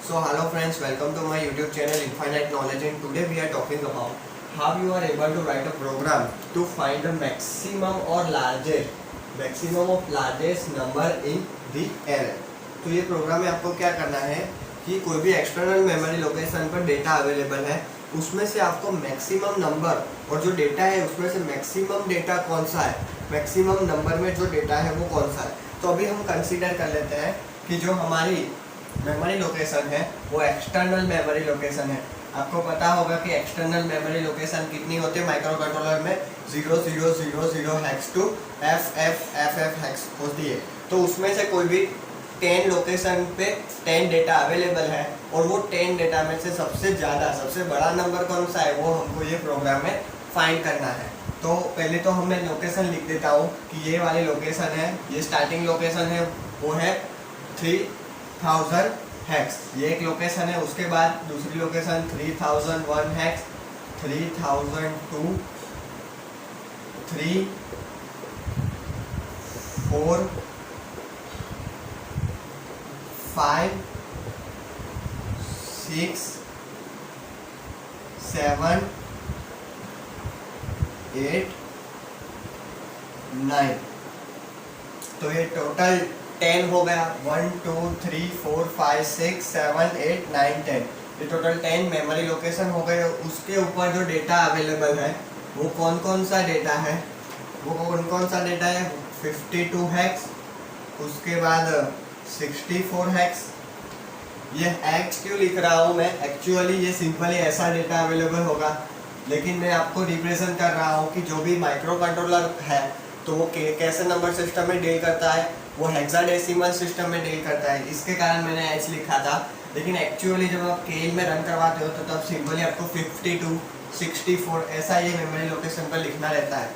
So hello friends, welcome to my YouTube channel Infinite Knowledge, and today we are talking about how you are able to write a program to find the maximum of largest number in the array. तो ये programme में आपको क्या करना है कि कोई भी एक्सटर्नल मेमोरी लोकेशन पर डेटा अवेलेबल है, उसमें से आपको मैक्सिमम नंबर और जो डेटा है उसमें से मैक्सिमम डेटा कौन सा है, मैक्सिमम नंबर में जो डेटा है वो कौन सा है। तो अभी हम कंसीडर कर लेते हैं कि जो हमारी मेमोरी लोकेशन है वो एक्सटर्नल मेमोरी लोकेशन है। आपको पता होगा कि एक्सटर्नल मेमोरी लोकेशन कितनी होती है माइक्रो कंट्रोलर में, 0000 हेक्स टू FF हेक्स होती है। तो उसमें से कोई भी 10 लोकेशन पे 10 डेटा अवेलेबल है और वो 10 डेटा में से सबसे बड़ा नंबर कौन सा है वो हमको ये प्रोग्राम में फाइंड करना है। तो पहले तो मैं लोकेशन लिख देता हूँ कि ये वाली लोकेशन है, ये स्टार्टिंग लोकेशन है वो है 3000 हेक्स, ये एक लोकेशन है। उसके बाद दूसरी लोकेशन 3001 हेक्स, 3002, 3, 4, 5, 6, 7, 8, 9। तो ये टोटल 10 हो गया। 1 2 3 4 5 6 7 8 9 10, ये टोटल 10 मेमोरी लोकेशन हो गए। उसके ऊपर जो डेटा अवेलेबल है वो कौन सा डेटा है, है 52 हेक्स, उसके बाद 64 हेक्स। ये हेक्स क्यों लिख रहा हूँ मैं, एक्चुअली ये सिंपली ऐसा डेटा अवेलेबल होगा, लेकिन मैं आपको रिप्रेजेंट कर रहा हूँ कि जो भी माइक्रो कंट्रोलर है तो वो कैसे नंबर सिस्टम में डील करता है, वो हेक्साडेसिमल सिस्टम में डील करता है, इसके कारण मैंने एच लिखा था। लेकिन एक्चुअली जब आप केल में रन करवाते हो तो तब सिंपली आपको 52, 64 ऐसा ये मेमोरी लोकेशन पर लिखना रहता है।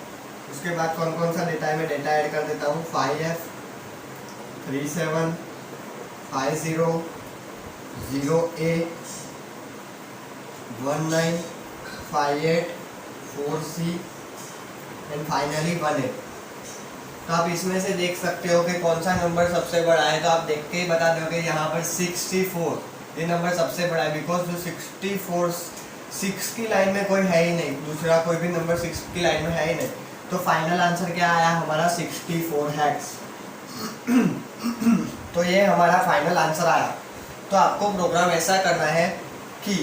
उसके बाद कौन सा डेटा है मैं डेटा ऐड कर देता हूँ। 5F 37 50 0A 19 58 4C and finally 18। तो आप इसमें से देख सकते हो कि कौन सा नंबर सबसे बड़ा है। तो आप देख के ही बता दोगे यहाँ पर 64 ये नंबर सबसे बड़ा है, बिकॉज जो 64 6 की लाइन में कोई है ही नहीं, दूसरा कोई भी नंबर 6 की लाइन में है ही नहीं। तो फाइनल आंसर क्या आया हमारा 64 हेक्स। तो ये हमारा फाइनल आंसर आया। तो आपको प्रोग्राम ऐसा करना है कि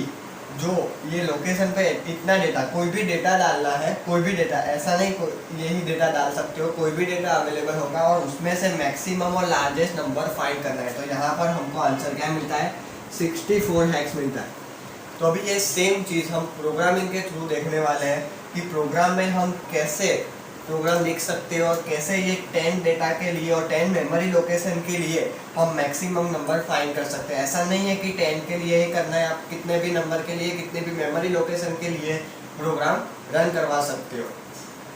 जो ये लोकेशन पे इतना डेटा, कोई भी डेटा डालना है, कोई भी डेटा, ऐसा नहीं यही डेटा डाल सकते हो, कोई भी डेटा अवेलेबल होगा और उसमें से मैक्सिमम और लार्जेस्ट नंबर फाइंड करना है। तो यहाँ पर हमको आंसर क्या मिलता है 64 हेक्स मिलता है। तो अभी ये सेम चीज़ हम प्रोग्रामिंग के थ्रू देखने वाले हैं कि प्रोग्राम में हम कैसे प्रोग्राम लिख सकते हो और कैसे ये 10 डेटा के लिए और 10 मेमोरी लोकेशन के लिए हम मैक्सिमम नंबर फाइंड कर सकते हैं। ऐसा नहीं है कि 10 के लिए ही करना है, आप कितने भी नंबर के लिए, कितने भी मेमोरी लोकेशन के लिए प्रोग्राम रन करवा सकते हो।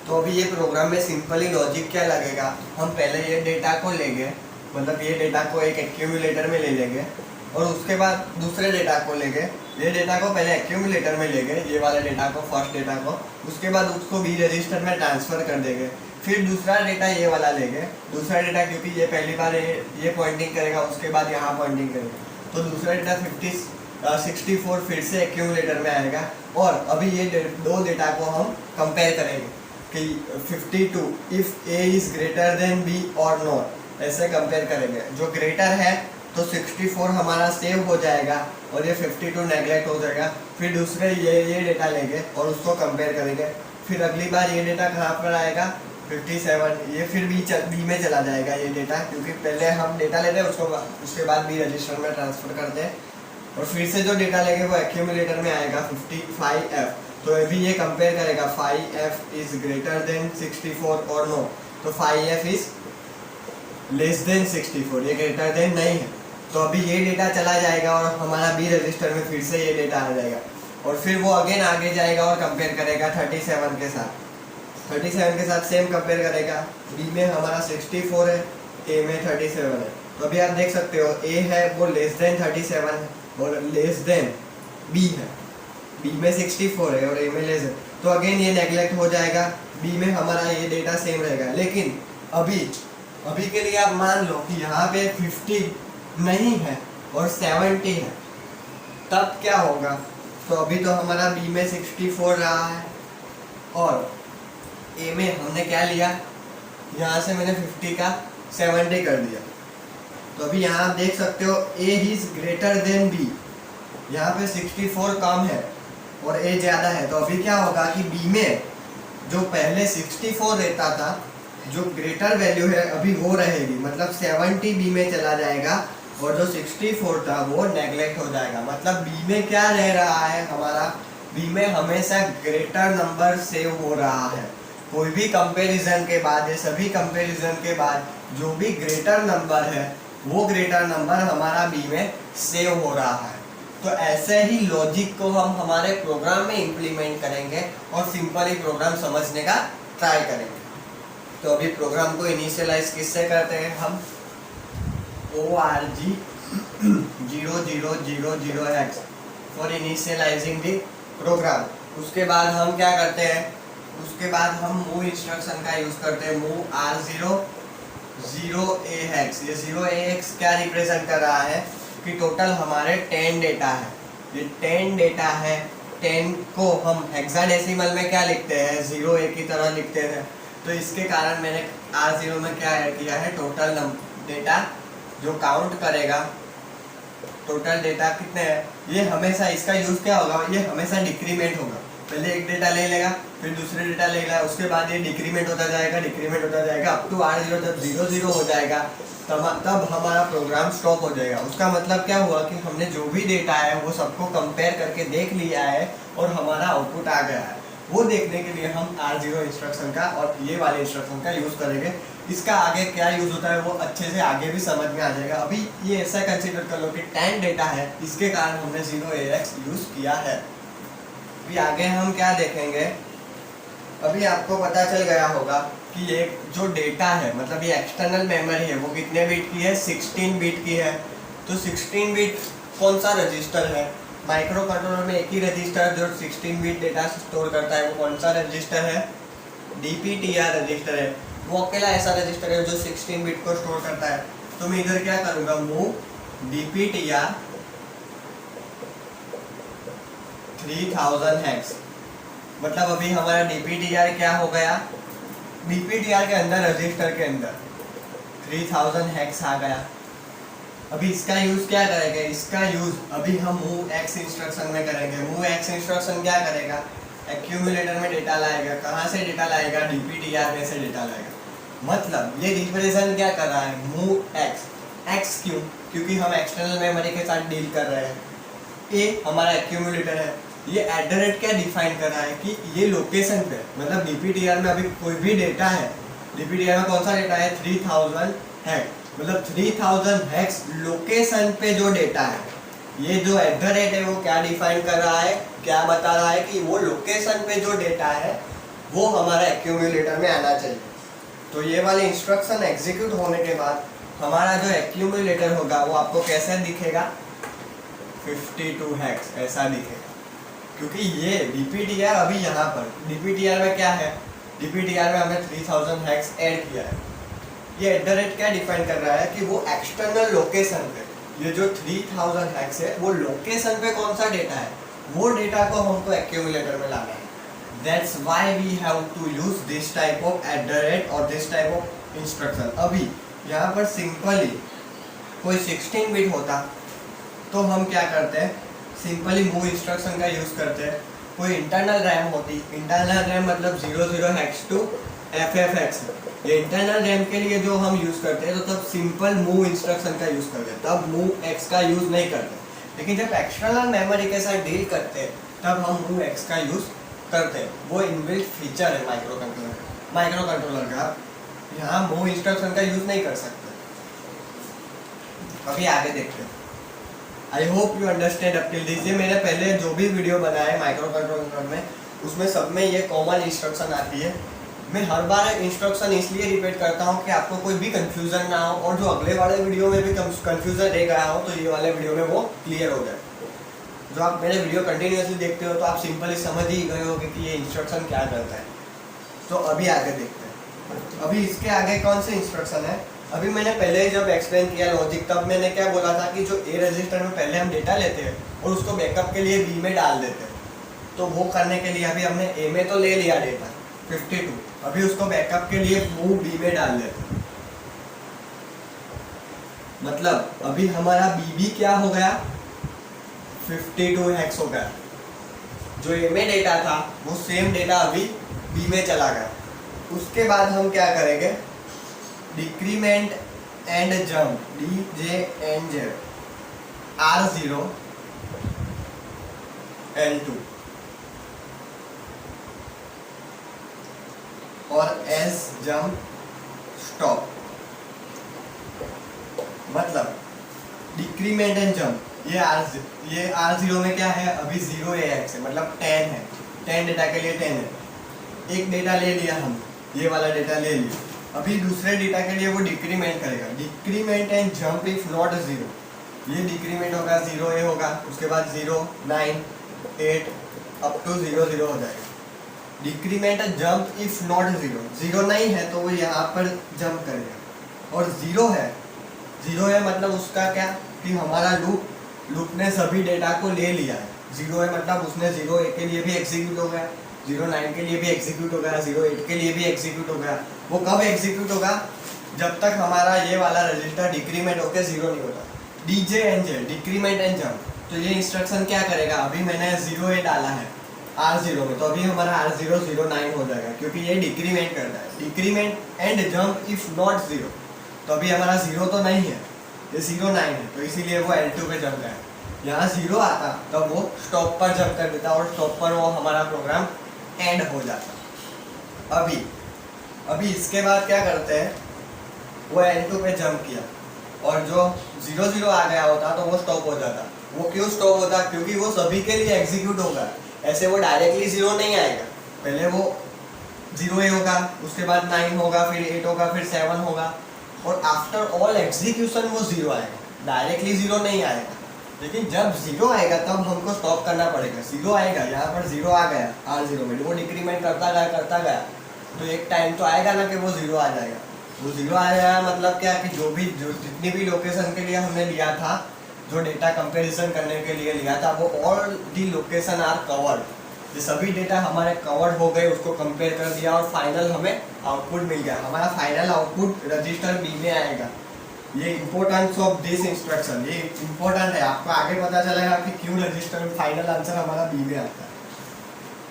तो अभी ये प्रोग्राम में सिंपली लॉजिक क्या लगेगा, हम पहले ये डेटा को लेंगे, मतलब ये डेटा को एक एक्यूमुलेटर में ले लेंगे और उसके बाद दूसरे डेटा को लेंगे, ये डेटा को पहले एक्यूमुलेटर में लेंगे, ये वाले डेटा को, फर्स्ट डेटा को, उसके बाद उसको बी रजिस्टर में ट्रांसफ़र कर देंगे। फिर दूसरा डेटा ये वाला लेंगे, दूसरा डेटा क्योंकि ये पहली बार ये पॉइंटिंग करेगा, उसके बाद यहाँ पॉइंटिंग करेगा, तो दूसरा डेटा 64 फिर से एक्यूमुलेटर में आएगा। और अभी ये दो डेटा को हम कंपेयर करेंगे कि 52 if A is greater than B और नॉट, ऐसे कंपेयर करेंगे। जो ग्रेटर है तो 64 हमारा सेव हो जाएगा और ये 52 नेगलेक्ट हो जाएगा। फिर दूसरे ये डेटा लेंगे और उसको कंपेयर करेंगे। फिर अगली बार ये डेटा कहाँ पर आएगा 57, ये फिर बी में चला जाएगा ये डेटा, क्योंकि पहले हम डेटा लेते हैं उसके बाद बी रजिस्टर में ट्रांसफ़र करते हैं। और फिर से जो डेटा लेंगे वो एक्यूमुलेटर में आएगा 55F। तो अभी ये कंपेयर करेगा 5F इज़ ग्रेटर देन 64 और नो, तो 5F इज़ लेस देन 64, ये ग्रेटर देन नहीं है। तो अभी ये डेटा चला जाएगा और हमारा बी रजिस्टर में फिर से ये डेटा आ जाएगा और फिर वो अगेन आगे जाएगा और कंपेयर करेगा 37 के साथ, 37 के साथ सेम कंपेयर करेगा। बी में हमारा 64 है, ए में 37 है। तो अभी आप देख सकते हो ए है वो लेस देन 37 है और लेस देन बी है, बी में 64 है और ए में लेस है, तो अगेन ये नेगलेक्ट हो जाएगा, बी में हमारा ये डेटा सेम रहेगा। लेकिन अभी के लिए आप मान लो कि यहाँ पे 50 नहीं है और 70 है, तब क्या होगा, तो अभी तो हमारा बी में 64 रहा है और ए में हमने क्या लिया, यहाँ से मैंने 50 का 70 कर दिया। तो अभी यहाँ आप देख सकते हो ए इज ग्रेटर देन बी, यहाँ पे 64 कम है और ए ज़्यादा है। तो अभी क्या होगा कि बी में जो पहले 64 रहता था, जो ग्रेटर वैल्यू है अभी वो रहेगी, मतलब 70 बी में चला जाएगा और जो 64 था वो नेगलेक्ट हो जाएगा। मतलब बी में क्या रह रहा है हमारा, बी में हमेशा ग्रेटर नंबर सेव हो रहा है। कोई भी कंपैरिजन के बाद, ये सभी कंपैरिजन के बाद जो भी ग्रेटर नंबर है वो ग्रेटर नंबर हमारा बी में सेव हो रहा है। तो ऐसे ही लॉजिक को हम हमारे प्रोग्राम में इम्प्लीमेंट करेंगे और सिंपली प्रोग्राम समझने का ट्राई करेंगे। तो अभी प्रोग्राम को इनिशियलाइज किससे करते हैं हम, org 0000x for initializing the program. उसके बाद हम क्या करते हैं, उसके बाद हम मूव इंस्ट्रक्शन का यूज करते हैं, मूव r0 0ax। ये 0ax क्या रिप्रेजेंट कर रहा है कि टोटल हमारे 10 डेटा है, ये 10 डेटा है। 10 को हम हेक्साडेसिमल में क्या लिखते हैं, 0 एक की तरह लिखते हैं। तो इसके कारण मैंने R0 में क्या ऐड किया है, टोटल डेटा जो काउंट करेगा, टोटल डेटा कितने हैं, ये हमेशा इसका यूज क्या होगा, ये हमेशा डिक्रीमेंट होगा। पहले एक डेटा ले लेगा, फिर दूसरे डेटा ले लेगा, उसके बाद ये डिक्रीमेंट होता जाएगा, डिक्रीमेंट होता जाएगा अप टू R0। जब 0 0 हो जाएगा तब हमारा प्रोग्राम स्टॉप हो जाएगा। उसका मतलब क्या हुआ कि हमने जो भी डेटा है वो सबको कंपेयर करके देख लिया है और हमारा आउटपुट आ गया है। वो देखने के लिए हम R0 इंस्ट्रक्शन का और ये वाले इंस्ट्रक्शन का यूज़ करेंगे। इसका आगे क्या यूज़ होता है वो अच्छे से आगे भी समझ में आ जाएगा। अभी ये ऐसा कंसिडर कर लो कि 10 डेटा है, इसके कारण हमने 0ax यूज़ किया है। अभी आगे हम क्या देखेंगे, अभी आपको पता चल गया होगा कि ये जो डेटा है, मतलब ये एक्सटर्नल मेमोरी है, वो कितने बिट की है, 16 बिट की है। तो 16 बिट कौन सा रजिस्टर है, माइक्रो कंट्रोलर में एक ही रजिस्टर जो 16 बिट डेटा स्टोर करता है, वो कौन सा रजिस्टर है, DPTR रजिस्टर है। वो अकेला ऐसा रजिस्टर है जो 16 बिट को स्टोर करता है। तो मैं इधर क्या करूँगा, मूव DPTR 3000 हेक्स। मतलब अभी हमारा DPTR क्या हो गया, DPTR के अंदर रजिस्टर के अंदर 3000 हेक्स आ गया। अभी इसका यूज क्या करेंगे, इसका यूज अभी हम मूव एक्स इंस्ट्रक्शन में करेंगे। मूव एक्स इंस्ट्रक्शन क्या करेगा, एक्यूमुलेटर में डेटा लाएगा। कहाँ से डेटा लाएगा, DPTR में से डेटा लाएगा। मतलब ये रिप्रेजेंट क्या कर रहा है, मूव एक्स। एक्स क्यों, क्योंकि हम एक्सटर्नल मेमोरी के साथ डील कर रहे हैं। ए हमारा एक्यूमुलेटर है, ये एट क्या डिफाइन कर रहा है कि ये लोकेशन पे, मतलब DPTR में अभी कोई भी डेटा है, DPTR में कौन सा डेटा है, 3000 है, मतलब 3000 हेक्स लोकेशन पे जो डेटा है, ये जो @ है वो क्या डिफाइन कर रहा है, क्या बता रहा है कि वो लोकेशन पे जो डेटा है वो हमारा एक्यूमुलेटर में आना चाहिए। तो ये वाले इंस्ट्रक्शन एग्जीक्यूट होने के बाद हमारा जो एक्यूमुलेटर होगा वो आपको कैसे दिखेगा, 52 हेक्स ऐसा दिखेगा। क्योंकि ये DPTR अभी यहाँ पर DPTR में क्या है, DPTR में हमने 3000 हेक्स ऐड किया है। ये @ क्या डिफाइन कर रहा है कि वो एक्सटर्नल लोकेशन पे, ये जो 3000 हेक्स है वो लोकेशन पे कौन सा डेटा है, वो डेटा को हमको एक्यूमुलेटर में लाना है। That's why we have to use this type of @ और दिस टाइप ऑफ इंस्ट्रक्शन। अभी यहाँ पर सिंपली कोई 16 बिट होता तो हम क्या करते हैं, सिंपली मूव इंस्ट्रक्शन का यूज करते हैं। कोई इंटरनल रैम होती, इंटरनल रैम मतलब 00 हेक्स टू FFX, ये इंटरनल रैम के लिए जो हम यूज करते हैं, तो तब सिंपल मूव इंस्ट्रक्शन का यूज करते हैं, तब मूव एक्स का यूज नहीं करते। लेकिन जब एक्सटर्नल मेमोरी के साथ डील करते हैं तब हम मूव एक्स का यूज करते हैं। वो इनबिल्ट फीचर है माइक्रो कंट्रोलर का, यहाँ मूव इंस्ट्रक्शन का यूज नहीं कर सकते। अभी आगे देखते हैं। आई hope you understand up till this. ये मैंने पहले जो भी वीडियो बनाए माइक्रो कंट्रोलर में, उसमें सब में ये कॉमन इंस्ट्रक्शन आती है। मैं हर बार इंस्ट्रक्शन इसलिए रिपीट करता हूँ कि आपको कोई भी कंफ्यूजन ना हो, और जो अगले वाले वीडियो में भी कंफ्यूजन रह गया हो तो ये वाले वीडियो में वो क्लियर हो जाए। जो आप मेरे वीडियो कंटिन्यूसली देखते हो तो आप सिंपली समझ ही गए होगे कि ये इंस्ट्रक्शन क्या करता है। तो अभी आगे देखते हैं। अभी इसके आगे कौन से इंस्ट्रक्शन है, अभी मैंने पहले ही जब एक्सप्लेन किया लॉजिक, तब मैंने क्या बोला था कि जो ए रजिस्टर में पहले हम डेटा लेते हैं और उसको बैकअप के लिए बी में डाल देते हैं। तो वो करने के लिए अभी हमने ए में तो ले लिया डेटा 52, अभी उसको बैकअप के लिए मूव बी में डाल देते हैं। मतलब अभी हमारा बी भी क्या हो गया, 52 हेक्स हो गया। जो ए में डेटा था वो सेम डेटा अभी बी में चला गया। उसके बाद हम क्या करेंगे, decrement and jump DJNZ R0 L2 और S जंप स्टॉप। मतलब डिक्रीमेंट एंड जंप, ये R0 में क्या है, अभी 0 AX है, मतलब 10 है, 10 डेटा के लिए 10 है। एक डेटा ले लिया हम, ये वाला डेटा ले लिया, अभी दूसरे डेटा के लिए वो डिक्रीमेंट करेगा। Decrement and jump if not 0, ये डिक्रीमेंट होगा 0A होगा, उसके बाद 0 9 8 अप टू 0 0 हो जाएगा। Decrement and jump if not 0 नहीं है तो वो यहाँ पर जंप करेगा। और 0 है मतलब उसका क्या कि हमारा लूप ने सभी डेटा को ले लिया है। 0 है मतलब उसने 0A के लिए भी एग्जीक्यूट हो गया, 09 के लिए भी एग्जीक्यूट हो गया, 08 के लिए भी एग्जीक्यूट हो गया। वो कब एग्जीक्यूट होगा, जब तक हमारा ये वाला रजिस्टर डिक्रीमेंट होकर 0 नहीं होता। DJNZ डिक्रीमेंट एंड जंप, तो ये इंस्ट्रक्शन क्या करेगा, अभी मैंने 0A डाला है R0 में, तो अभी हमारा R0 09 हो जाएगा क्योंकि ये डिक्रीमेंट करता है। Decrement and jump if not 0, तो अभी हमारा 0 तो नहीं है, ये 09 है, तो इसीलिए वो L2 पे जंप गया। यहाँ 0 आता तब वो स्टॉप पर जंप कर देता और स्टॉप पर वो हमारा प्रोग्राम एंड हो जाता। अभी इसके बाद क्या करते हैं, वो L2 पे जंप किया और जो 0 0 आ गया होता तो वो स्टॉप हो जाता। वो क्यों स्टॉप होता, क्योंकि वो सभी के लिए एग्जीक्यूट होगा, ऐसे वो डायरेक्टली 0 नहीं आएगा। पहले वो 0A होगा, उसके बाद 9 होगा, फिर 8 होगा, फिर 7 होगा, और आफ्टर ऑल एग्जीक्यूशन वो 0 आएगा, डायरेक्टली 0 नहीं आएगा। लेकिन जब 0 आएगा तब हमको स्टॉप करना पड़ेगा। 0 आएगा, यहाँ पर 0 आ गया R0 में, वो डिक्रीमेंट करता गया, तो एक टाइम तो आएगा ना कि वो 0 आ जाएगा। वो 0 आ जाएगा मतलब क्या कि जो जितनी भी लोकेशन के लिए हमने लिया था, जो डेटा कंपैरिजन करने के लिए लिया था, वो all the location are covered. ये सभी डेटा हमारे कवर्ड हो गए, उसको कंपेयर कर दिया और फाइनल हमें आउटपुट मिल गया। हमारा फाइनल आउटपुट रजिस्टर बी में आएगा। ये इम्पोर्टेंस ऑफ दिस इंस्ट्रक्शन, ये इम्पोर्टेंट है, आपको आगे पता चलेगा कि क्यों रजिस्टर में फाइनल आंसर हमारा बी में आता है।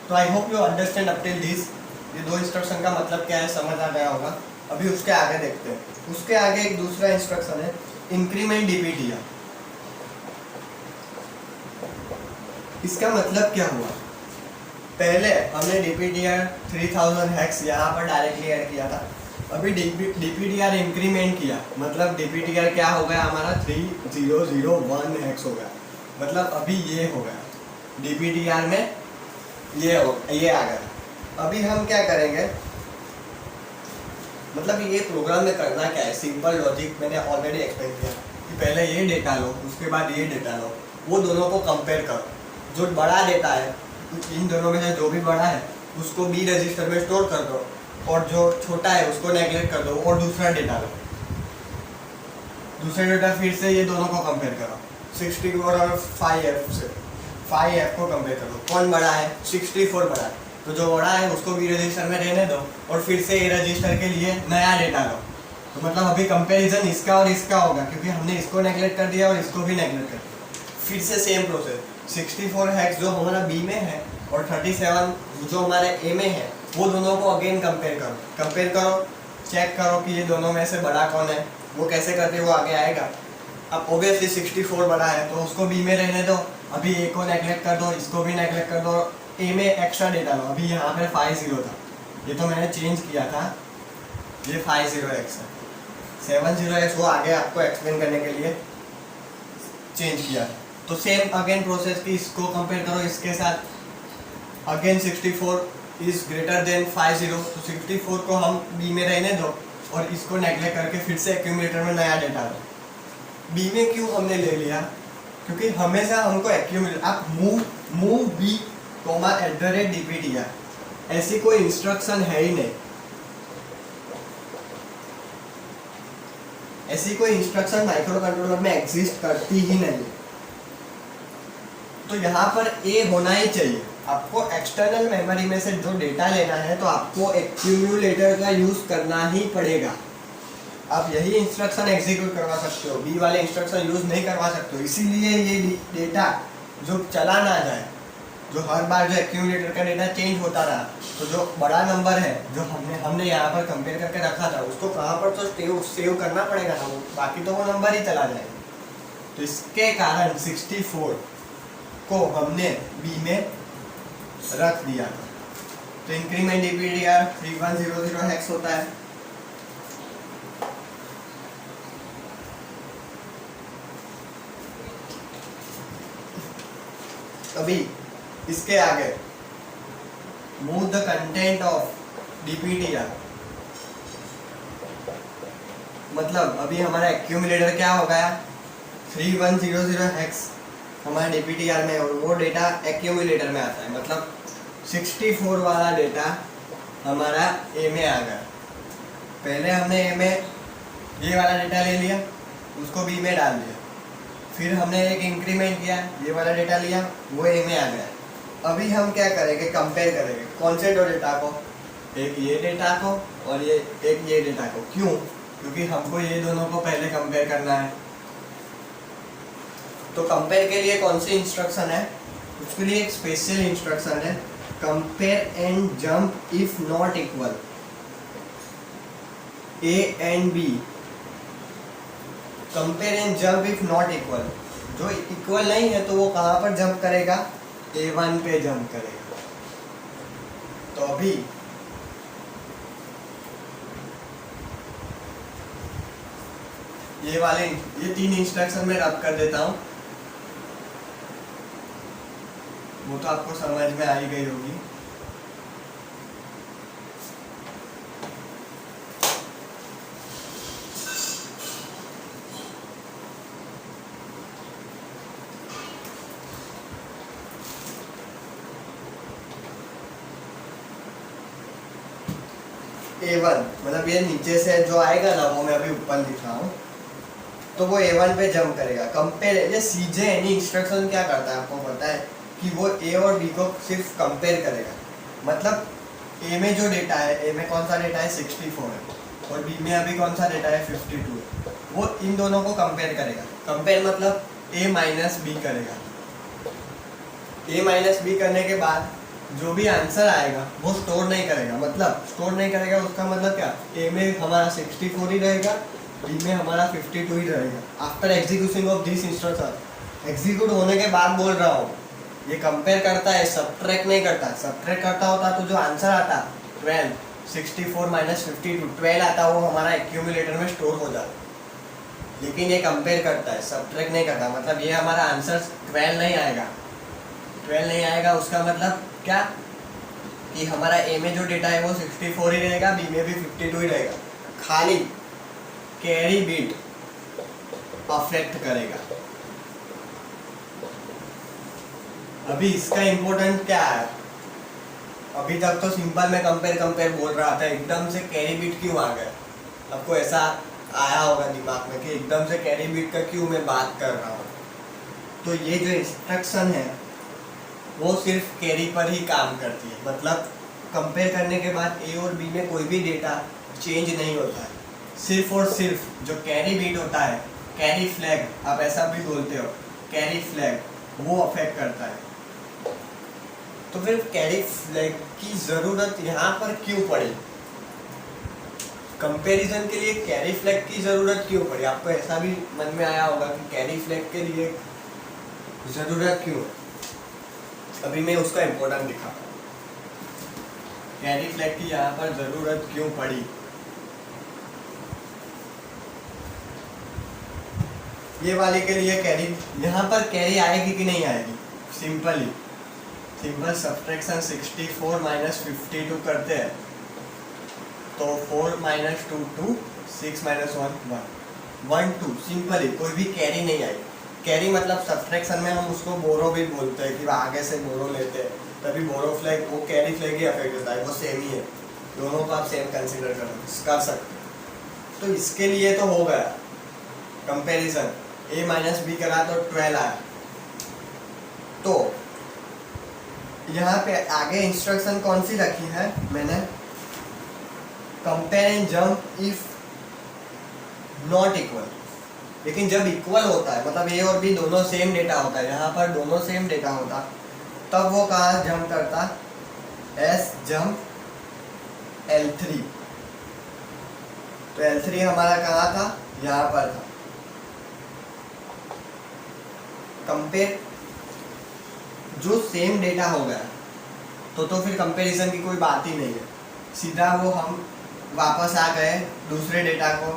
तो आई hope you understand up till this. ये दो इंस्ट्रक्शन का मतलब क्या है समझ आ गया होगा। अभी उसके आगे देखते हैं। उसके आगे एक दूसरा इंस्ट्रक्शन है इंक्रीमेंट DPTR। इसका मतलब क्या हुआ, पहले हमने DPTR 3000 हेक्स यहाँ पर डायरेक्टली ऐड किया था, अभी DPTR इंक्रीमेंट किया, मतलब DPTR क्या हो गया हमारा 3001 हेक्स हो गया, मतलब अभी ये हो गया DPTR में ये आ गया। अभी हम क्या करेंगे, मतलब ये प्रोग्राम में करना क्या है, सिंपल लॉजिक मैंने ऑलरेडी एक्सप्लेन किया कि पहले ये डेटा लो, उसके बाद ये डेटा लो, वो दोनों को कंपेयर करो। जो बड़ा डेटा है इन दोनों में से जो भी बड़ा है उसको बी रजिस्टर में स्टोर कर दो, और जो छोटा है उसको नेगलेक्ट कर दो और दूसरा डेटा लो। दूसरा डेटा फिर से ये दोनों को कंपेयर करो, 64 और 5F से 5F को कंपेयर करो, कौन बड़ा है, 64 बड़ा है, तो जो बड़ा है उसको बी रजिस्टर में रहने दो और फिर से ए रजिस्टर के लिए नया डेटा लो। तो मतलब अभी कंपैरिजन इसका और इसका होगा क्योंकि हमने इसको नेगलेक्ट कर दिया और इसको भी नेगलेक्ट कर दिया। फिर से सेम प्रोसेस, 64 हेक्स जो हमारा बी में है और 37 जो हमारे ए में है, वो दोनों को अगेन कंपेयर करो, चेक करो कि ये दोनों में से बड़ा कौन है। वो कैसे करते वो आगे आएगा। अब ओबियसली 64 बड़ा है तो उसको बी में रहने दो, अभी ए को नेगलेक्ट कर दो, इसको भी नेगलेक्ट कर दो, ए में एक्स्ट्रा डेटा लो। अभी यहाँ पे 50 था, ये तो मैंने चेंज किया था, ये 50x है, 70x वो आगे आपको एक्सप्लेन करने के लिए चेंज किया। तो सेम अगेन प्रोसेस की इसको कंपेयर करो इसके साथ, अगेन 64 इज ग्रेटर देन 50, तो 64 को हम बी में रहने दो और इसको नेगलेक्ट करके फिर से एक्यूमुलेटर में नया डेटा दो। बी में क्यों हमने ले लिया, क्योंकि हमेशा हमको एक्यूमुलेट, आप मूव बी @DPTR ऐसी कोई इंस्ट्रक्शन है ही नहीं। ऐसी कोई इंस्ट्रक्शन माइक्रो कंट्रोलर में एग्जिस्ट करती ही नहीं। तो यहाँ पर ए होना ही चाहिए। आपको एक्सटर्नल मेमोरी में से जो डेटा लेना है तो आपको एक्यूमुलेटर का यूज करना ही पड़ेगा। आप यही इंस्ट्रक्शन एग्जीक्यूट करवा सकते हो, बी वाले इंस्ट्रक्शन यूज नहीं करवा सकते हो। इसीलिए ये डेटा जो चला ना जाए, जो हर बार जो एक्यूमुलेटर का डेटा चेंज होता रहा, तो जो बड़ा नंबर है जो हमने यहाँ पर कंपेयर करके रखा था उसको कहाँ पर तो सेव करना पड़ेगा ना, बाकी तो वो नंबर ही चला जाएगा। तो इसके कारण 64 को हमने बी में रख दिया। तो इंक्रीमेंट डीपीडीआर 3100 हेक्स होता है। अभी इसके आगे मूव द कंटेंट ऑफ डीपीडीआर, मतलब अभी हमारा एक्यूमुलेटर क्या हो गया 3100 हेक्स हमारे डीपीडीआर में, और वो डेटा एक्यूमुलेटर में आता है। मतलब 64 वाला डेटा हमारा ए में आ गया। पहले हमने ए में ये वाला डेटा ले लिया, उसको बी में डाल दिया, फिर हमने एक इंक्रीमेंट किया, ये वाला डेटा लिया, वो ए में आ गया। अभी हम क्या करेंगे, कंपेयर करेंगे कौन से दो डेटा को, एक ये डेटा को और एक ये डेटा को। क्यों? क्योंकि हमको ये दोनों को पहले कंपेयर करना है। तो कंपेयर के लिए कौन सी इंस्ट्रक्शन है, उसके लिए एक स्पेशल इंस्ट्रक्शन है, compare and jump if not equal A and B. Compare and jump if not equal, जो इक्वल नहीं है तो वो कहाँ पर जंप करेगा, A1 पे जंप करेगा। तो अभी ये 3 इंस्ट्रक्शन में रब कर देता हूँ, वो तो आपको समझ में आ ही गई होगी। A1 मतलब ये नीचे से जो आएगा ना वो मैं अभी ऊपर लिख रहा हूँ, तो वो A1 पे जंप करेगा। कंपेयर, ये सीजे एनी इंस्ट्रक्शन क्या करता है आपको पता है कि वो ए और बी को सिर्फ कंपेयर करेगा। मतलब ए में जो डेटा है, ए में कौन सा डेटा है 64 है और बी में अभी कौन सा डेटा है 52 है, वो इन दोनों को कंपेयर करेगा। कंपेयर मतलब ए माइनस बी करेगा। ए माइनस बी करने के बाद जो भी आंसर आएगा वो स्टोर नहीं करेगा। मतलब स्टोर नहीं करेगा उसका मतलब क्या, ए में हमारा 64 ही रहेगा, बी में हमारा 52 ही रहेगा। After execution of this instruction, execute होने के बाद बोल रहा हूँ, ये कंपेयर करता है, सबट्रैक्ट नहीं करता। सबट्रैक्ट करता होता तो जो आंसर आता 12, 64 माइनस 52, 12 आता, वो हमारा एक्यूमुलेटर में स्टोर हो जाता। लेकिन ये कंपेयर करता है, सबट्रैक्ट नहीं करता। मतलब ये हमारा आंसर 12 नहीं आएगा। 12 नहीं आएगा उसका मतलब क्या कि हमारा ए में जो डेटा है वो 64 ही रहेगा, बी में भी 52 ही रहेगा। खाली कैरी बिट अफेक्ट करेगा। अभी इसका इम्पोर्टेंट क्या है, अभी तक तो सिंपल में कंपेयर बोल रहा था, एकदम से कैरी बिट क्यों आ गया? आपको ऐसा आया होगा दिमाग में कि एकदम से कैरी बिट का क्यों मैं बात कर रहा हूँ। तो ये जो इंस्ट्रक्शन है वो सिर्फ कैरी पर ही काम करती है। मतलब कंपेयर करने के बाद ए और बी में कोई भी डेटा चेंज नहीं होता है, सिर्फ और सिर्फ जो कैरी बिट होता है, कैरी फ्लैग आप ऐसा भी बोलते हो, कैरी फ्लैग, वो अफेक्ट करता है। तो फिर कैरी फ्लैग की जरूरत यहाँ पर क्यों पड़ी? कंपैरिजन के लिए कैरी फ्लैग की जरूरत क्यों पड़ी? आपको ऐसा भी मन में आया होगा कि कैरी फ्लैग के लिए जरूरत क्यों? अभी मैं उसका इम्पोर्टेंट दिखा, कैरी फ्लैग की यहाँ पर जरूरत क्यों पड़ी। ये वाले के लिए कैरी, यहाँ पर कैरी आएगी कि नहीं आएगी? सिंपल सब्ट्रैक्शन 64 माइनस 52 करते हैं तो 4 माइनस 2 2, 6 माइनस 1 1 2, सिंपली कोई भी कैरी नहीं आएगी। कैरी मतलब सब्ट्रैक्शन में हम उसको बोरो भी बोलते हैं कि आगे से बोरो लेते हैं, तभी बोरो फ्लैग वो कैरी फ्लैग ही अफेक्ट होता है, वो सेम ही है। दोनों को आप सेम कंसिडर कर सकते हो। तो इसके लिए तो हो गया, कंपैरिजन a माइनस बी करा तो 12 आया। तो यहाँ पे आगे इंस्ट्रक्शन कौन सी रखी है मैंने, compare and jump if not equal. लेकिन जब इक्वल होता है मतलब ए और बी दोनों सेम डेटा होता है, यहाँ पर दोनों सेम डेटा होता, तब वो कहाँ जंप करता, एस जंप L3। तो L3 हमारा कहाँ था, यहाँ पर था। कंपेयर जो सेम डेटा हो गया तो फिर कंपैरिजन की कोई बात ही नहीं है, सीधा वो हम वापस आ गए दूसरे डेटा को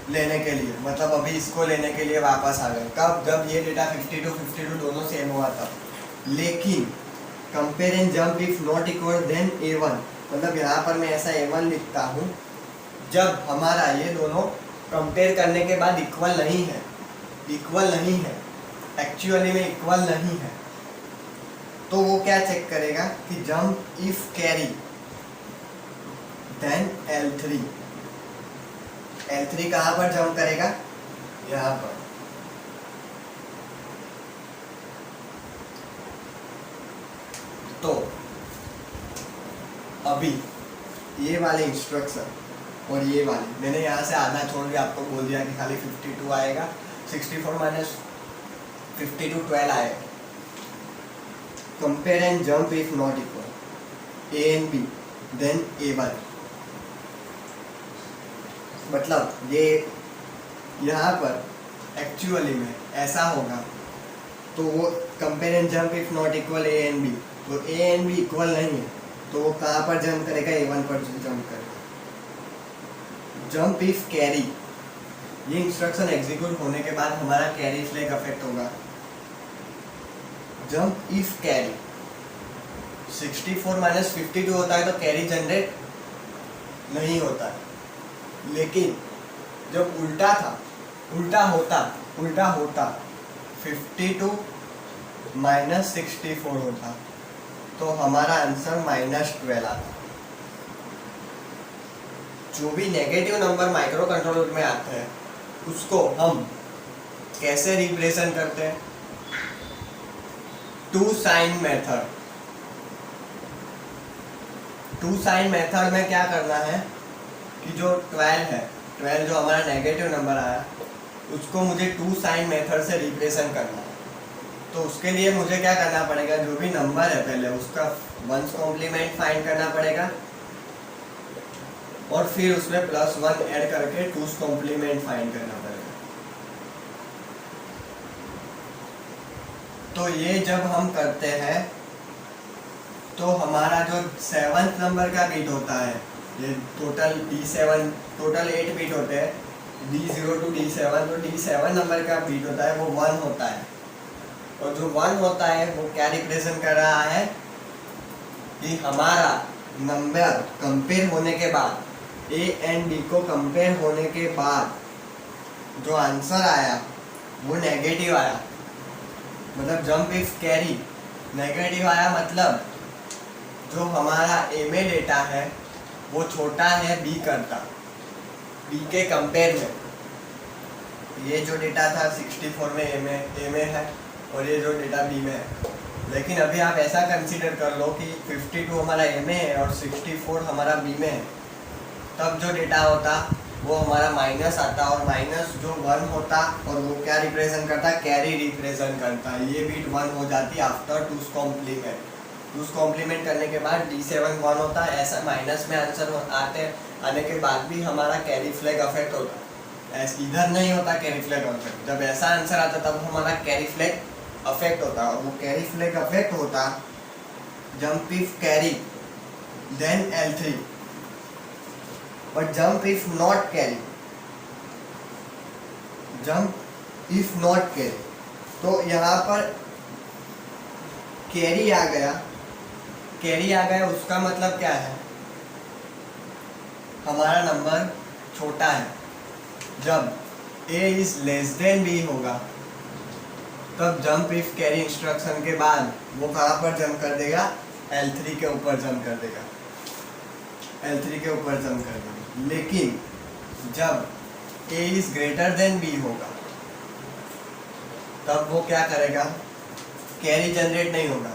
लेने के लिए, मतलब अभी इसको लेने के लिए वापस आ गए। कब, जब ये डेटा 52 दोनों सेम हुआ था। लेकिन compare and jump if not equal then A1, मतलब यहाँ पर मैं ऐसा A1 लिखता हूँ जब हमारा ये दोनों कंपेयर करने के बाद इक्वल नहीं है, इक्वल नहीं है, एक्चुअली में इक्वल नहीं है। तो वो क्या चेक करेगा कि jump if carry then L3। L3 कहाँ पर जंप करेगा, यहाँ पर। तो अभी ये वाले इंस्ट्रक्शन और ये वाले मैंने यहाँ से आधा छोड़ के आपको बोल दिया कि खाली 52 आएगा, 64 माइनस 52 12 आएगा। Compare and jump if not equal A and B then A1, मतलब ये यहाँ पर एक्चुअली में ऐसा होगा तो वो compare and jump if not equal A and B, तो A एंड B इक्वल नहीं है तो वो कहाँ पर जंप करेगा, A1 पर जंप करेगा। जंप इफ कैरी, ये इंस्ट्रक्शन एग्जीक्यूट होने के बाद हमारा कैरी फ्लैग अफेक्ट होगा। जंप इफ कैरी 64 माइनस 52 होता है तो कैरी जनरेट नहीं होता है। लेकिन जब उल्टा था, उल्टा होता 52 माइनस 64 होता तो हमारा आंसर -12 आता। जो भी नेगेटिव नंबर माइक्रो कंट्रोलर में आते हैं उसको हम कैसे रिप्रेजेंट करते हैं, two sign method. Two sign method में क्या करना है कि जो 12 है, 12 जो हमारा नेगेटिव नंबर आया उसको मुझे टू साइन मेथड से रिप्रेजेंट करना है। तो उसके लिए मुझे क्या करना पड़ेगा, जो भी नंबर है पहले उसका वंस कॉम्प्लीमेंट फाइंड करना पड़ेगा और फिर उसमें +1 ऐड करके टूस कॉम्प्लीमेंट फाइंड करना पड़ेगा। तो ये जब हम करते हैं तो हमारा जो 7th नंबर का बीट होता है, ये टोटल D7, टोटल 8 बीट होते हैं, D0 to D7, तो D7 नंबर का बीट होता है वो 1 होता है। और जो 1 होता है वो क्या रिप्रेजेंट कर रहा है कि हमारा नंबर कंपेयर होने के बाद, A एंड B को कंपेयर होने के बाद जो आंसर आया वो नेगेटिव आया। मतलब जंप इफ कैरी नेगेटिव आया, मतलब जो हमारा A में डेटा है वो छोटा है B करता, B के कंपेयर में। ये जो डेटा था 64 में A में है और ये जो डेटा B में है। लेकिन अभी आप ऐसा कंसीडर कर लो कि 52 हमारा A में है और 64 हमारा B में है, तब जो डेटा होता वो हमारा माइनस आता और माइनस जो 1 होता और वो क्या रिप्रेजेंट करता, कैरी रिप्रेजेंट करता। ये बीट 1 हो जाती आफ्टर टूस कॉम्प्लीमेंट। टूस कॉम्प्लीमेंट करने के बाद D7 1 होता, ऐसा माइनस में आंसर आने के बाद भी हमारा कैरी फ्लैग अफेक्ट होता। ऐसा इधर नहीं होता कैरी फ्लैग अफेक्ट, जब ऐसा आंसर आता तब हमारा कैरी फ्लैग अफेक्ट होता। और वो कैरी फ्लैग अफेक्ट होता jump if carry then L3, but jump if not carry, jump if not carry। तो यहाँ पर कैरी आ गया, कैरी आ गया उसका मतलब क्या है, हमारा नंबर छोटा है। जब A is less then B होगा तब जंप इफ कैरी इंस्ट्रक्शन के बाद वो कहाँ पर जंप कर देगा, L3 के ऊपर जंप कर देगा, L3 के ऊपर जंप कर देगा। लेकिन जब A is greater then B होगा तब वो क्या करेगा, कैरी जनरेट नहीं होगा।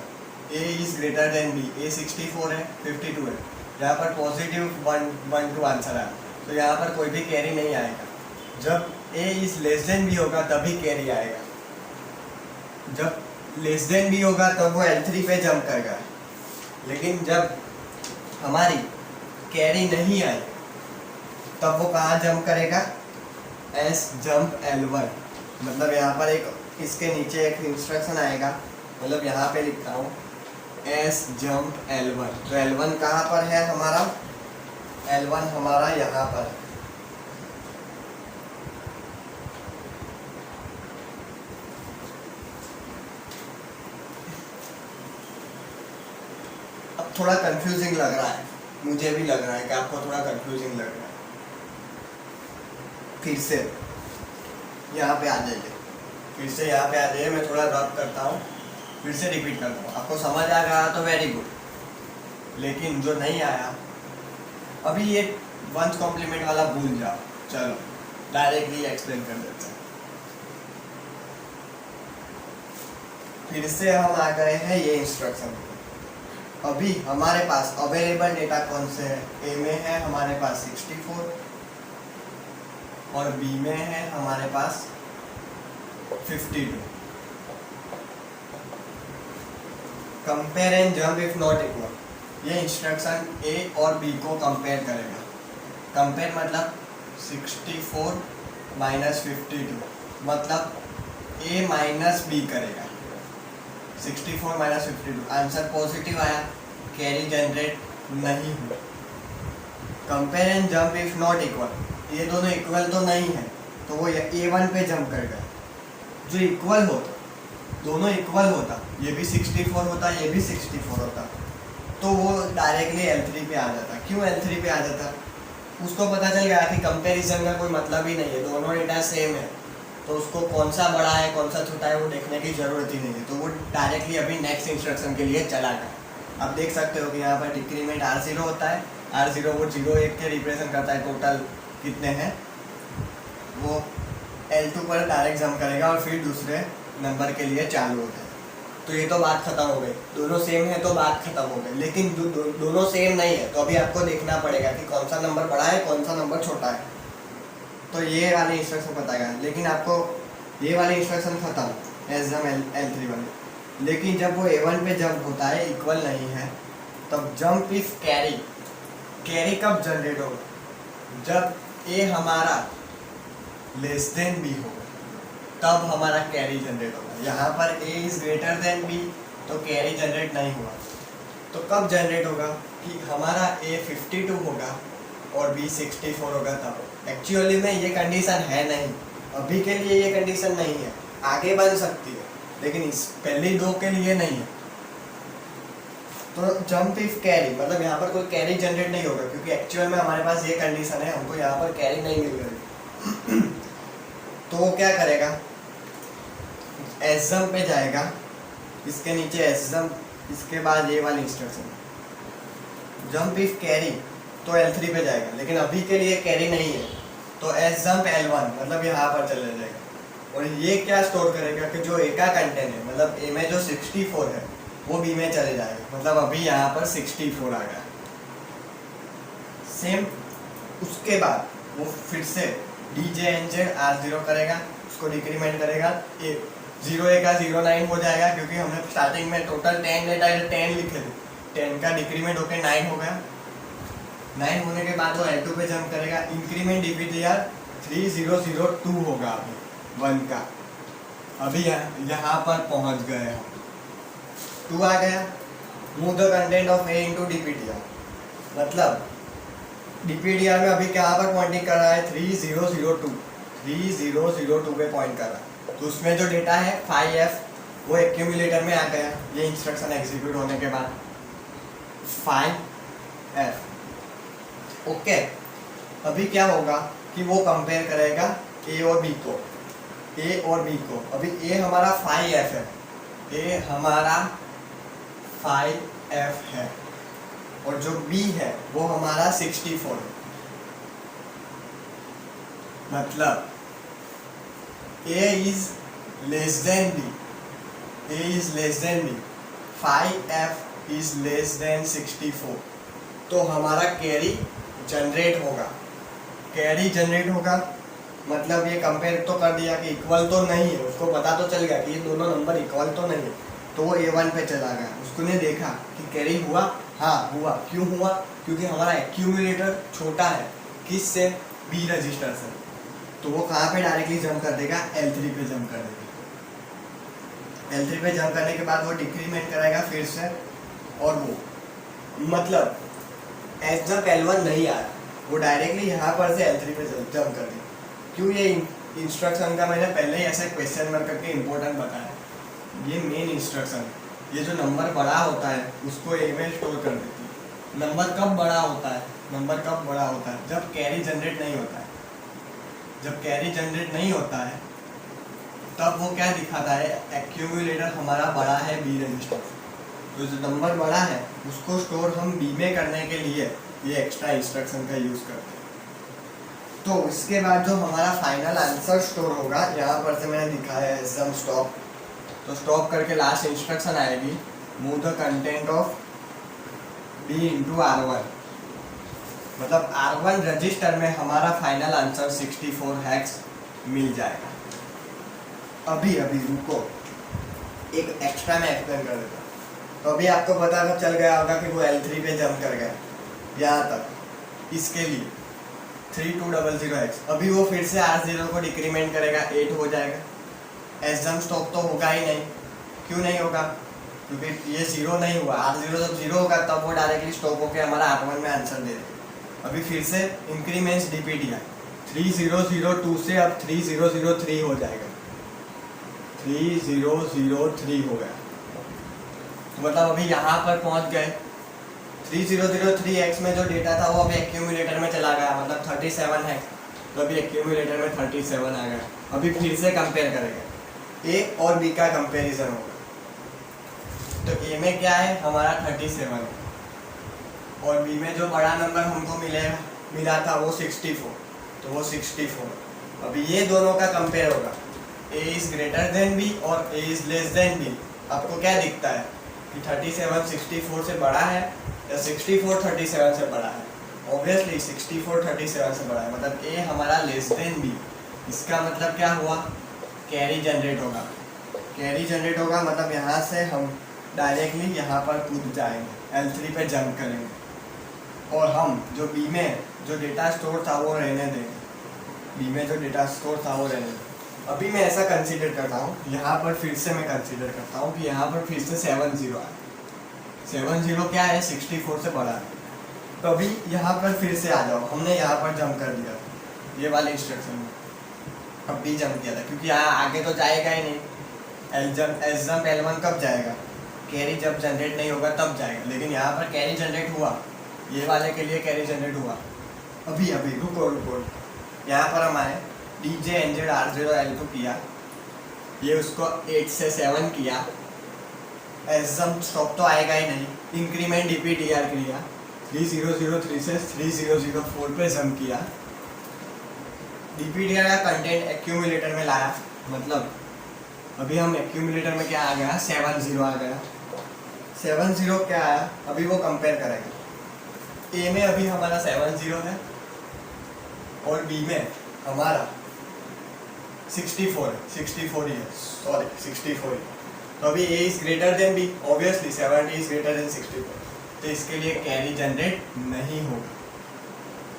ए इज ग्रेटर देन बी, ए 64 है 52 है, यहाँ पर पॉजिटिव 1 आंसर आया, तो यहाँ पर कोई भी कैरी नहीं आएगा। जब ए इज लेस देन बी होगा तभी कैरी आएगा। जब लेस देन बी होगा तब वो L3 पे जंप करेगा। लेकिन जब हमारी कैरी नहीं आई तब वो कहाँ जंप करेगा, एस जंप L1। मतलब यहाँ पर एक इसके नीचे एक इंस्ट्रक्शन आएगा, मतलब यहाँ पे लिखता हूँ एस जंप L1। तो L1 कहाँ पर है हमारा, L1 हमारा यहाँ पर है। अब थोड़ा कंफ्यूजिंग लग रहा है, मुझे भी लग रहा है कि आपको थोड़ा कंफ्यूजिंग लग रहा है। फिर से यहाँ पे आ जाइए, फिर से यहाँ पे आ जाइए, मैं थोड़ा रब करता हूँ, फिर से रिपीट करता हूँ। आपको समझ आ गया तो वेरी गुड, लेकिन जो नहीं आया अभी ये वंस कॉम्प्लीमेंट वाला भूल जाओ। चलो डायरेक्टली एक्सप्लेन कर देते हैं। फिर से हम आ गए हैं ये इंस्ट्रक्शन। अभी हमारे पास अवेलेबल डेटा कौन से है, ए में है हमारे पास 64 और बी में है हमारे पास 52। Compare and jump if not equal, ये इंस्ट्रक्शन ए और बी को कंपेयर करेगा। कंपेयर मतलब 64 माइनस 52, मतलब ए माइनस बी करेगा। 64 माइनस 52, आंसर पॉजिटिव आया, कैरी जनरेट नहीं हुआ। Compare and jump if not equal, ये दोनों इक्वल तो नहीं है तो वो A1 पे जंप करेगा। जो इक्वल होता, दोनों इक्वल होता, ये भी 64 होता, ये भी 64 होता, तो वो डायरेक्टली L3 पे आ जाता। क्यों L3 पे आ जाता, उसको पता चल गया कि कंपैरिजन का कोई मतलब ही नहीं है, दोनों डेटा सेम है, तो उसको कौन सा बड़ा है कौन सा छोटा है वो देखने की ज़रूरत ही नहीं है, तो वो डायरेक्टली अभी नेक्स्ट इंस्ट्रक्शन के लिए चला गया। आप देख सकते हो कि यहाँ पर डिक्रीमेंट R0 होता है, R0 वो 0 1 के रिप्रेजेंट करता है, टोटल कितने हैं, वो L2 पर डायरेक्ट जंप करेगा और फिर दूसरे नंबर के लिए चालू होता है। तो ये तो बात खत्म हो गई, दोनों सेम है तो बात खत्म हो गई। लेकिन दोनों सेम नहीं है तो अभी आपको देखना पड़ेगा कि कौन सा नंबर बड़ा है कौन सा नंबर छोटा है। तो ये वाले इंस्ट्रक्शन बताएगा, लेकिन आपको ये वाले इंस्ट्रक्शन खत्म एस जम L3 वाले। लेकिन जब वो A1 पे जंप होता है, इक्वल नहीं है, तब जंप इफ कैरी, कैरी कब जनरेट होगा, जब ए हमारा लेस देन बी होगा तब हमारा कैरी जनरेट होगा। यहाँ पर ए इज ग्रेटर देन बी तो कैरी जनरेट नहीं हुआ, तो कब जनरेट होगा कि हमारा ए 52 होगा और बी 64 होगा तब। एक्चुअली में ये कंडीशन है नहीं, अभी के लिए ये कंडीशन नहीं है, आगे बन सकती है लेकिन इस पहली दो के लिए नहीं है। तो जंप इफ कैरी मतलब यहाँ पर कोई कैरी जनरेट नहीं होगा, क्योंकि एक्चुअल में हमारे पास ये कंडीशन है, हमको यहाँ पर कैरी नहीं मिल रही। तो वो क्या करेगा, एस जंप पे जाएगा, इसके नीचे एस जंप, इसके बाद ये वाली इंस्ट्रक्शन जंप इफ कैरी तो L3 पे जाएगा, लेकिन अभी के लिए कैरी नहीं है तो एस जंप L1 मतलब यहाँ पर चला जाएगा। और ये क्या स्टोर करेगा कि जो ए का कंटेंट है, मतलब ए में जो 64 है वो बी में चले जाएगा, मतलब अभी यहाँ पर 64 आ गया। सेम उसके बाद वो फिर से DJNZ R0 करेगा, उसको डिक्रीमेंट करेगा, 0 का 09 हो जाएगा, क्योंकि हमने स्टार्टिंग में टोटल 10 डेटा 10 लिखे थे, 10 का डिक्रीमेंट होकर 9 हो गया। 9 होने के बाद वो L2 पे जंप करेगा, इंक्रीमेंट DPTR 3002 होगा अभी 1 का। अभी यहाँ पर पहुँच गए हम, 2 आ गया। Move the content of A into DPTR, मतलब DPTR में अभी कहाँ पर पॉइंटिंग कर रहा है, 3002 पे पॉइंट कर रहा है। तो उसमें जो डेटा है 5F वो एक्यूमुलेटर में आ गया, ये इंस्ट्रक्शन एग्जीक्यूट होने के बाद 5F। ओके, अभी क्या होगा कि वो कंपेयर करेगा A और B को, A और B को। अभी A हमारा 5F है, A हमारा 5F है और जो B है वो हमारा 64 है। मतलब A is less than B, A is less than B, 5f is less than 64, तो हमारा कैरी जनरेट होगा। कैरी जनरेट होगा मतलब ये कंपेयर तो कर दिया कि इक्वल तो नहीं है, उसको पता तो चल गया कि ये दोनों नंबर इक्वल तो नहीं है, तो वो A1 पे चला गया। उसने देखा कि कैरी हुआ, हाँ हुआ। क्यों हुआ? क्योंकि हमारा एक्यूमुलेटर छोटा है किससे? B रजिस्टर से। तो वो कहाँ पे डायरेक्टली जंप कर देगा? L3 पे जंप कर देगा। L3 पे जंप करने के बाद वो डिक्रीमेंट कराएगा फिर से, और वो मतलब एज जब L1 नहीं आया वो डायरेक्टली यहाँ पर से L3 पे जंप कर देगा। क्यों? ये इंस्ट्रक्शन का मैंने पहले ही ऐसे क्वेश्चन मार्क करके इम्पोर्टेंट बताया। ये मेन इंस्ट्रक्शन, ये जो नंबर बड़ा होता है उसको ए में स्टोर कर देती है। नंबर कब बड़ा होता है? नंबर कब बड़ा होता है? जब कैरी जनरेट नहीं होता है। जब कैरी जनरेट नहीं होता है तब वो क्या दिखाता है? एक्यूमुलेटर हमारा बड़ा है बी रजिस्टर। तो जो नंबर बड़ा है उसको स्टोर हम बी में करने के लिए ये एक्स्ट्रा इंस्ट्रक्शन का यूज करते हैं। तो इसके बाद जो हमारा फाइनल आंसर स्टोर होगा, यहाँ पर से मैंने दिखाया है सम स्टॉप। तो स्टॉप करके लास्ट इंस्ट्रक्शन आएगी, move the content of B into R1, मतलब R1 रजिस्टर में हमारा फाइनल आंसर 64 हैक्स मिल जाएगा। अभी रुको, एक एक्स्ट्रा मैं एक्सप्लेन कर देता हूँ। तो अभी आपको पता चल गया होगा कि वो L3 पे जंप कर गया यहाँ तक, इसके लिए 3200x। अभी वो फिर से R0 को डिक्रीमेंट करेगा, 8 हो जाएगा। एसजम स्टॉप तो होगा ही नहीं। क्यों नहीं होगा? क्योंकि ये 0 नहीं हुआ। R0 जब 0 होगा तब वो डायरेक्टली स्टॉप होकर हमारा R1 में आंसर दे देगा। अभी फिर से इंक्रीमेंट्स DPTR 3002 से अब 3003 हो जाएगा। 3003 हो गया, तो मतलब अभी यहाँ पर पहुँच गए। 3003x में जो डेटा था वो अभी एक्यूमुलेटर में चला गया, मतलब 37 है, तो अभी एक्यूमुलेटर में 37 आ गया। अभी फिर से कंपेयर करेंगे, ए और बी का कंपैरिजन होगा। तो ए में क्या है? हमारा 37 है, और बी में जो बड़ा नंबर हमको मिला था वो 64, तो वो 64। अभी ये दोनों का कंपेयर होगा, ए इज ग्रेटर देन बी और ए इज लेस देन बी। आपको क्या दिखता है कि 37 64 से बड़ा है या 64 37 से बड़ा है? ऑब्वियसली 64 37 से बड़ा है, मतलब ए हमारा लेस देन बी। इसका मतलब क्या हुआ? कैरी जनरेट होगा। कैरी जनरेट होगा मतलब यहाँ से हम डायरेक्टली यहाँ पर कूद जाएंगे, L3 पे जंप करेंगे, और हम जो बी में जो डेटा स्टोर था वो रहने देंगे। बी में जो डेटा स्टोर था वो रहने देंगे। अभी मैं ऐसा कंसीडर करता हूँ, यहाँ पर फिर से मैं कंसीडर करता हूँ कि यहाँ पर फिर से 70 आए। 70 क्या है? 64 से बड़ा है। तो अभी यहाँ पर फिर से आ जाओ, हमने यहाँ पर जंप कर दिया था ये वाले इंस्ट्रक्शन में, अब भी जंप किया था, क्योंकि यहाँ आगे तो जाएगा ही नहीं। एसजम्प L1 कब जाएगा? कैरी जब जनरेट नहीं होगा तब जाएगा, लेकिन यहाँ पर कैरी जनरेट हुआ, ये वाले के लिए कैरी जनरेट हुआ। अभी रुको, यहाँ पर हम आए, DJ NZ R0 L2 किया, ये उसको 8 से 7 किया। एसजम्प स्टॉप तो आएगा ही नहीं। इंक्रीमेंट DPTR किया, 3003 से 3004 पे जंप किया। DPTR का कंटेंट एक्यूमुलेटर में लाया, मतलब अभी हम एक्यूमुलेटर में क्या आ गया? 70 आ गया। 70 क्या आया? अभी वो कंपेयर करेगा। ए में अभी हमारा 70 है और बी में हमारा 64 है, 64 ही है, सॉरी 64 ही। तो अभी A is greater than B, obviously 70 is greater than 64, तो इसके लिए कैरी जनरेट नहीं होगा।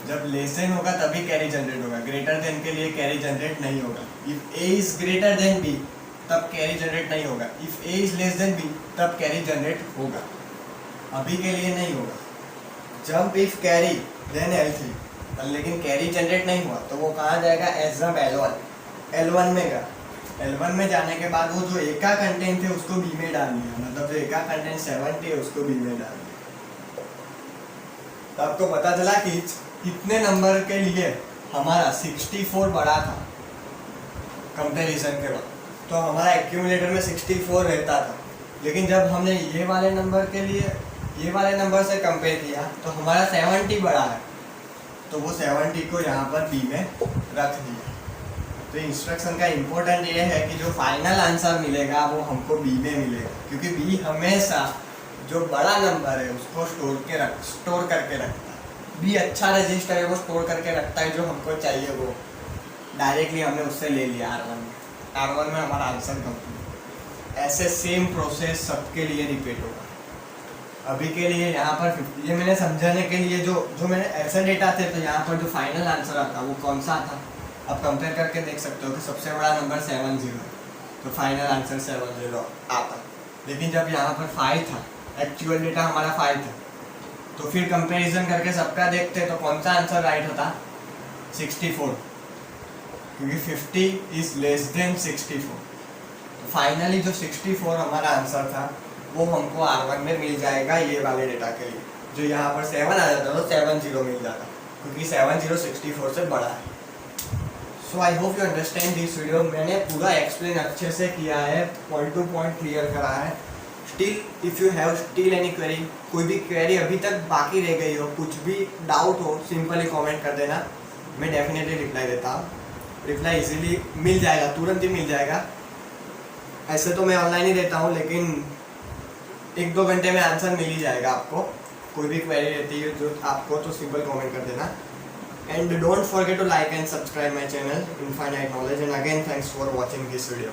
जब लेस देन होगा तभी कैरी जनरेट होगा, ग्रेटर देन के लिए कैरी जनरेट नहीं होगा। If A is greater than B तब कैरी जनरेट नहीं होगा, if A is less than B तब कैरी जनरेट होगा, अभी के लिए नहीं होगा। Jump if carry then L3, लेकिन कैरी जनरेट नहीं हुआ तो वो कहाँ जाएगा? एसजम्प L1 में गया। L1 में जाने के बाद वो जो ए का कंटेंट है उसको बी में डाल दिया, मतलब जो ए का कंटेंट 70 है उसको बी में डाल दिया। तो आपको पता चला कि कितने नंबर के लिए हमारा 64 बड़ा था कंपैरिजन के बाद। तो हमारा एक्यूमुलेटर में 64 रहता था, लेकिन जब हमने ये वाले नंबर के लिए ये वाले नंबर से कंपेयर किया तो हमारा 70 बड़ा है, तो वो 70 को यहाँ पर बी में रख दिया। तो इंस्ट्रक्शन का इम्पोर्टेंट ये है कि जो फाइनल आंसर मिलेगा वो हमको बी में मिलेगा, क्योंकि बी हमेशा जो बड़ा नंबर है उसको स्टोर करके रखता है। बी अच्छा रजिस्टर है, वो स्टोर करके रखता है जो हमको चाहिए वो डायरेक्टली हमने उससे ले लिया R1 में हमारा आंसर कंप्लीट। ऐसे सेम प्रोसेस सबके लिए रिपीट होगा। अभी के लिए यहाँ पर 50, ये मैंने समझाने के लिए जो मैंने ऐसे डेटा थे, तो यहाँ पर जो फाइनल आंसर आता वो कौन सा आता, अब कंपेयर करके देख सकते हो कि सबसे बड़ा नंबर 70 है, तो फाइनल आंसर 70 आता। लेकिन जब यहाँ पर 5 था, एक्चुअल डेटा हमारा 5 था, तो फिर कंपैरिजन करके सबका देखते तो कौन सा आंसर राइट होता, 64, क्योंकि 50 इज लेस देन 64। तो फाइनली जो 64 हमारा आंसर था वो हमको R1 में मिल जाएगा ये वाले डेटा के लिए। जो यहाँ पर 7 आ जाता तो 70 मिल जाता, क्योंकि 70 64 से बड़ा है। So I hope you understand this video. मैंने पूरा एक्सप्लेन अच्छे से किया है, पॉइंट टू पॉइंट क्लियर करा है। Still if you have still any query, कोई भी क्वेरी अभी तक बाकी रह गई हो, कुछ भी डाउट हो, सिंपली कमेंट कर देना, मैं डेफिनेटली रिप्लाई देता हूँ। रिप्लाई इजीली मिल जाएगा, तुरंत ही मिल जाएगा। ऐसे तो मैं ऑनलाइन ही देता हूँ, लेकिन 1-2 घंटे में आंसर मिल ही जाएगा आपको। कोई भी क्वेरी रहती है जो आपको, तो सिंपल कमेंट कर देना। And don't forget to like and subscribe my channel Infinite Knowledge, and again thanks for watching this video.